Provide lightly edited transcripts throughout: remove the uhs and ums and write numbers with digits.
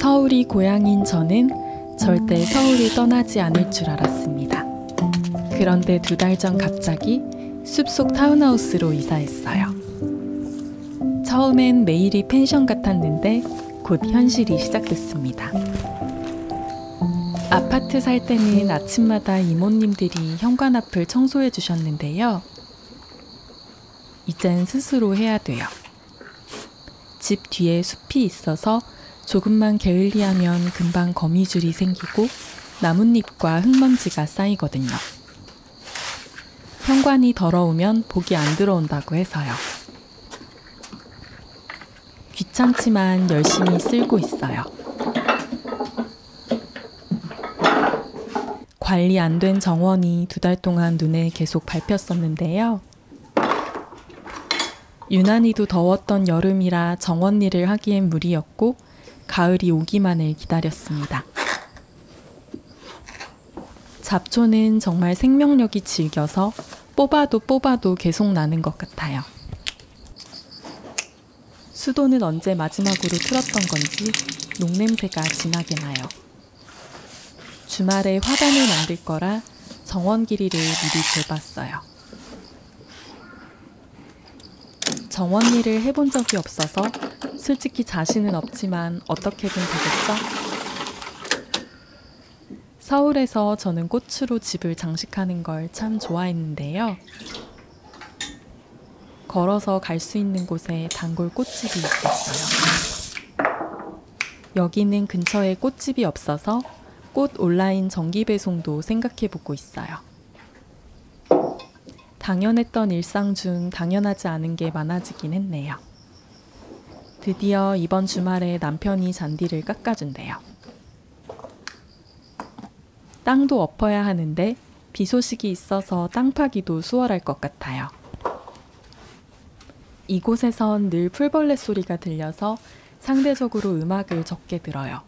서울이 고향인 저는 절대 서울을 떠나지 않을 줄 알았습니다. 그런데 2달 전 갑자기 숲속 타운하우스로 이사했어요. 처음엔 매일이 펜션 같았는데 곧 현실이 시작됐습니다. 아파트 살 때는 아침마다 이모님들이 현관 앞을 청소해 주셨는데요. 이젠 스스로 해야 돼요. 집 뒤에 숲이 있어서 조금만 게을리하면 금방 거미줄이 생기고 나뭇잎과 흙먼지가 쌓이거든요. 현관이 더러우면 복이 안 들어온다고 해서요. 귀찮지만 열심히 쓸고 있어요. 관리 안 된 정원이 2달 동안 눈에 계속 밟혔었는데요. 유난히도 더웠던 여름이라 정원 일을 하기엔 무리였고 가을이 오기만을 기다렸습니다. 잡초는 정말 생명력이 질겨서 뽑아도 계속 나는 것 같아요. 수도는 언제 마지막으로 틀었던 건지 녹냄새가 진하게 나요. 주말에 화단을 만들 거라 정원 길이를 미리 재봤어요. 정원 일을 해본 적이 없어서 솔직히 자신은 없지만 어떻게든 되겠죠? 서울에서 저는 꽃으로 집을 장식하는 걸 참 좋아했는데요. 걸어서 갈 수 있는 곳에 단골 꽃집이 있었어요. 여기는 근처에 꽃집이 없어서 꽃 온라인 정기 배송도 생각해보고 있어요. 당연했던 일상 중 당연하지 않은 게 많아지긴 했네요. 드디어 이번 주말에 남편이 잔디를 깎아준대요. 땅도 엎어야 하는데 비 소식이 있어서 땅 파기도 수월할 것 같아요. 이곳에선 늘 풀벌레 소리가 들려서 상대적으로 음악을 적게 들어요.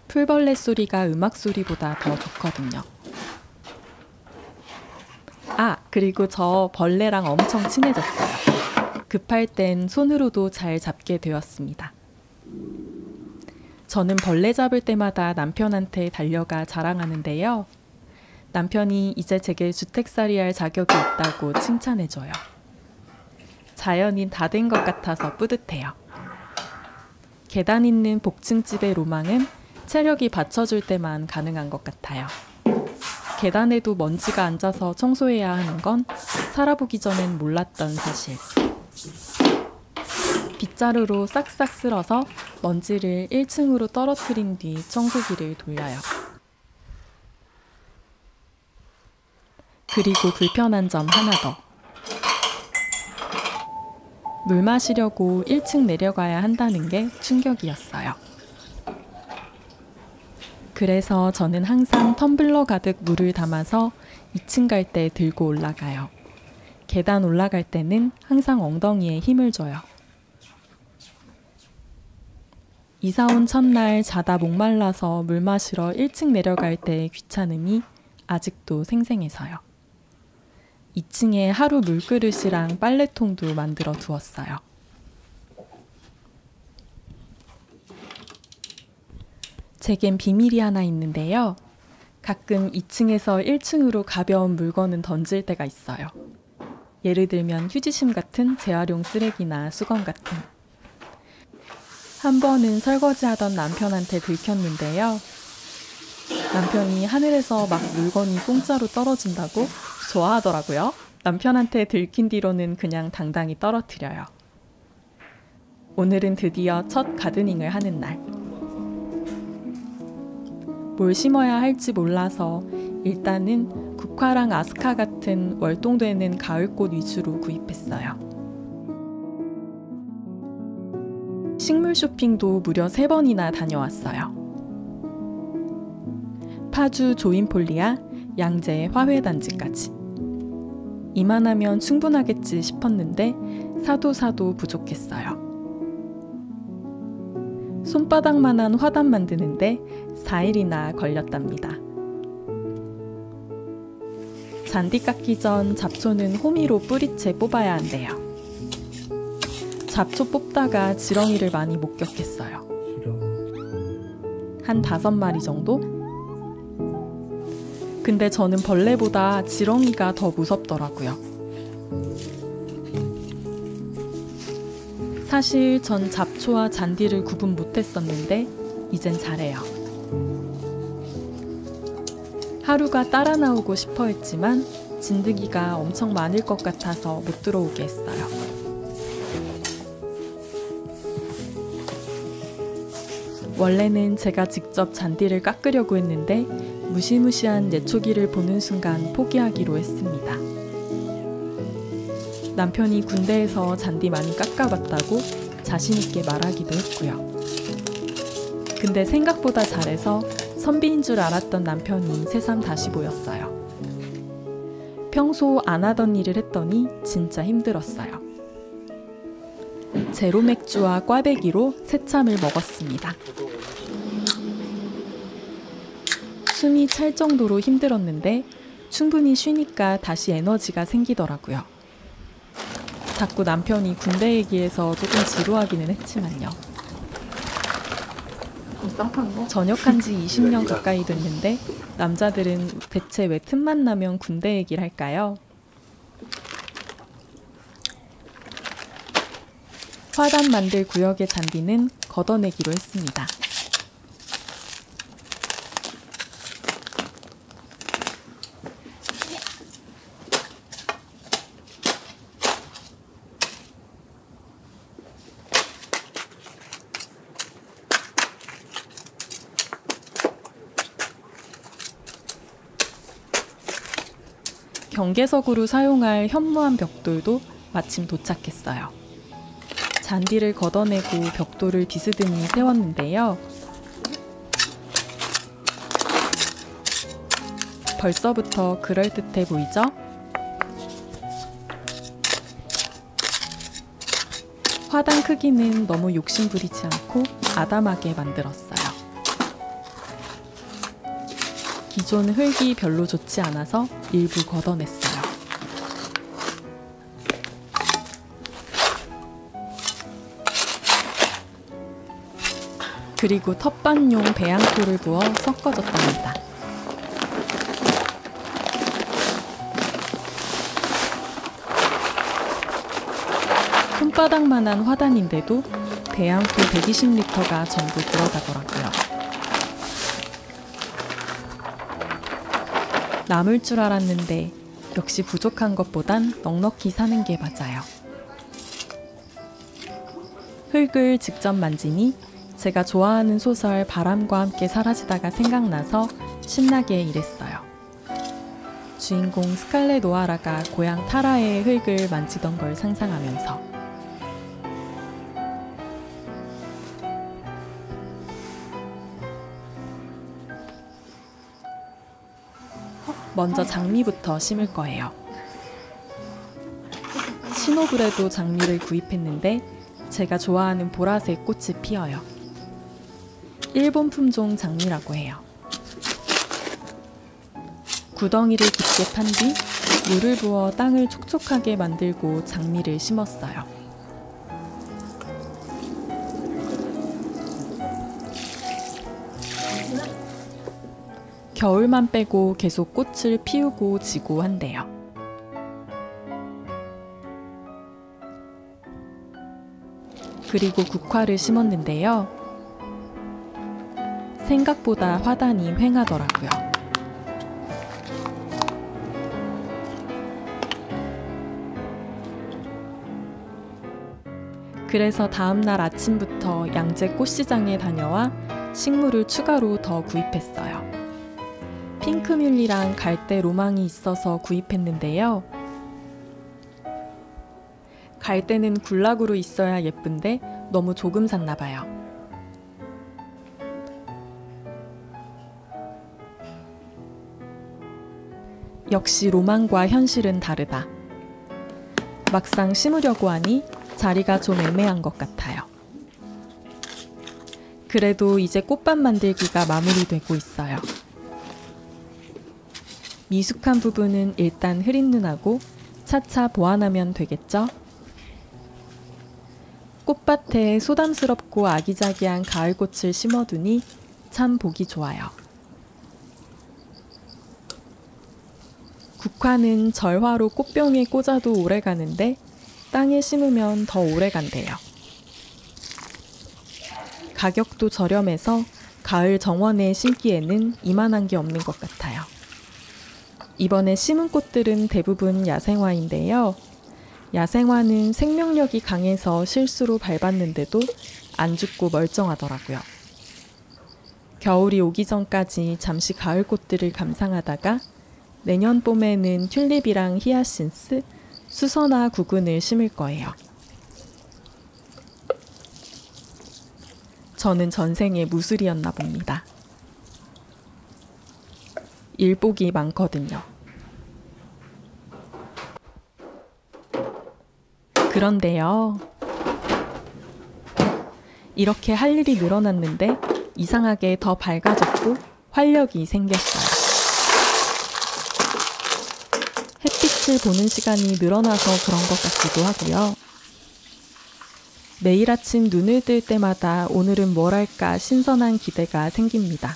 풀벌레 소리가 음악 소리보다 더 좋거든요. 아, 그리고 저 벌레랑 엄청 친해졌어요. 급할 땐 손으로도 잘 잡게 되었습니다. 저는 벌레 잡을 때마다 남편한테 달려가 자랑하는데요. 남편이 이제 제게 주택살이 할 자격이 있다고 칭찬해줘요. 자연인 다 된 것 같아서 뿌듯해요. 계단 있는 복층집의 로망은 체력이 받쳐줄 때만 가능한 것 같아요. 계단에도 먼지가 앉아서 청소해야 하는 건 살아보기 전엔 몰랐던 사실. 빗자루로 싹싹 쓸어서 먼지를 1층으로 떨어뜨린 뒤 청소기를 돌려요. 그리고 불편한 점 하나 더. 물 마시려고 1층 내려가야 한다는 게 충격이었어요. 그래서 저는 항상 텀블러 가득 물을 담아서 2층 갈 때 들고 올라가요. 계단 올라갈 때는 항상 엉덩이에 힘을 줘요. 이사 온 첫날 자다 목말라서 물 마시러 1층 내려갈 때의 귀찮음이 아직도 생생해서요. 2층에 하루 물그릇이랑 빨래통도 만들어 두었어요. 제겐 비밀이 하나 있는데요. 가끔 2층에서 1층으로 가벼운 물건은 던질 때가 있어요. 예를 들면 휴지심 같은 재활용 쓰레기나 수건 같은. 한 번은 설거지하던 남편한테 들켰는데요. 남편이 하늘에서 막 물건이 공짜로 떨어진다고 좋아하더라고요. 남편한테 들킨 뒤로는 그냥 당당히 떨어뜨려요. 오늘은 드디어 첫 가드닝을 하는 날. 뭘 심어야 할지 몰라서 일단은 국화랑 아스카 같은 월동되는 가을꽃 위주로 구입했어요. 식물 쇼핑도 무려 3번이나 다녀왔어요. 파주 조인폴리아, 양재 화훼단지까지. 이만하면 충분하겠지 싶었는데 사도 부족했어요. 손바닥만한 화단 만드는데 4일이나 걸렸답니다. 잔디 깎기 전 잡초는 호미로 뿌리채 뽑아야 한대요. 잡초 뽑다가 지렁이를 많이 목격했어요. 한 5마리 정도? 근데 저는 벌레보다 지렁이가 더 무섭더라고요. 사실 전 잡초와 잔디를 구분 못했었는데 이젠 잘해요. 하루가 따라 나오고 싶어 했지만 진드기가 엄청 많을 것 같아서 못 들어오게 했어요. 원래는 제가 직접 잔디를 깎으려고 했는데 무시무시한 예초기를 보는 순간 포기하기로 했습니다. 남편이 군대에서 잔디 많이 깎아봤다고 자신있게 말하기도 했고요. 근데 생각보다 잘해서 선비인 줄 알았던 남편이 새삼 다시 보였어요. 평소 안 하던 일을 했더니 진짜 힘들었어요. 제로 맥주와 꽈배기로 새참을 먹었습니다. 숨이 찰 정도로 힘들었는데 충분히 쉬니까 다시 에너지가 생기더라고요. 자꾸 남편이 군대 얘기해서 조금 지루하기는 했지만요. 전역한 지 20년 가까이 됐는데 남자들은 대체 왜 틈만 나면 군대 얘기를 할까요? 화단 만들 구역의 잔디는 걷어내기로 했습니다. 경계석으로 사용할 현무암 벽돌도 마침 도착했어요. 잔디를 걷어내고 벽돌을 비스듬히 세웠는데요. 벌써부터 그럴듯해 보이죠? 화단 크기는 너무 욕심부리지 않고 아담하게 만들었어요. 기존 흙이 별로 좋지 않아서 일부 걷어냈어요. 그리고 텃밭용 배양토를 부어 섞어줬답니다. 손바닥만한 화단인데도 배양토 120리터가 전부 들어가더라고요. 남을 줄 알았는데 역시 부족한 것보단 넉넉히 사는 게 맞아요. 흙을 직접 만지니 제가 좋아하는 소설 바람과 함께 사라지다가 생각나서 신나게 일했어요. 주인공 스칼렛 오하라가 고향 타라의 흙을 만지던 걸 상상하면서. 먼저 장미부터 심을 거예요. 신호불에도 장미를 구입했는데 제가 좋아하는 보라색 꽃이 피어요. 일본 품종 장미라고 해요. 구덩이를 깊게 판 뒤 물을 부어 땅을 촉촉하게 만들고 장미를 심었어요. 겨울만 빼고 계속 꽃을 피우고 지고 한대요. 그리고 국화를 심었는데요. 생각보다 화단이 휑하더라고요. 그래서 다음날 아침부터 양재 꽃시장에 다녀와 식물을 추가로 더 구입했어요. 핑크뮬리랑 갈대 로망이 있어서 구입했는데요. 갈대는 굴락으로 있어야 예쁜데 너무 조금 샀나 봐요. 역시 로망과 현실은 다르다. 막상 심으려고 하니 자리가 좀 애매한 것 같아요. 그래도 이제 꽃밭 만들기가 마무리되고 있어요. 미숙한 부분은 일단 흐린 눈하고 차차 보완하면 되겠죠? 꽃밭에 소담스럽고 아기자기한 가을꽃을 심어두니 참 보기 좋아요. 국화는 절화로 꽃병에 꽂아도 오래가는데 땅에 심으면 더 오래간대요. 가격도 저렴해서 가을 정원에 심기에는 이만한 게 없는 것 같아요. 이번에 심은 꽃들은 대부분 야생화인데요. 야생화는 생명력이 강해서 실수로 밟았는데도 안 죽고 멀쩡하더라고요. 겨울이 오기 전까지 잠시 가을 꽃들을 감상하다가 내년 봄에는 튤립이랑 히아신스, 수선화 구근을 심을 거예요. 저는 전생에 무술이었나 봅니다. 일복이 많거든요. 그런데요. 이렇게 할 일이 늘어났는데 이상하게 더 밝아졌고 활력이 생겼어요. 햇빛을 보는 시간이 늘어나서 그런 것 같기도 하고요. 매일 아침 눈을 뜰 때마다 오늘은 뭘 할까 신선한 기대가 생깁니다.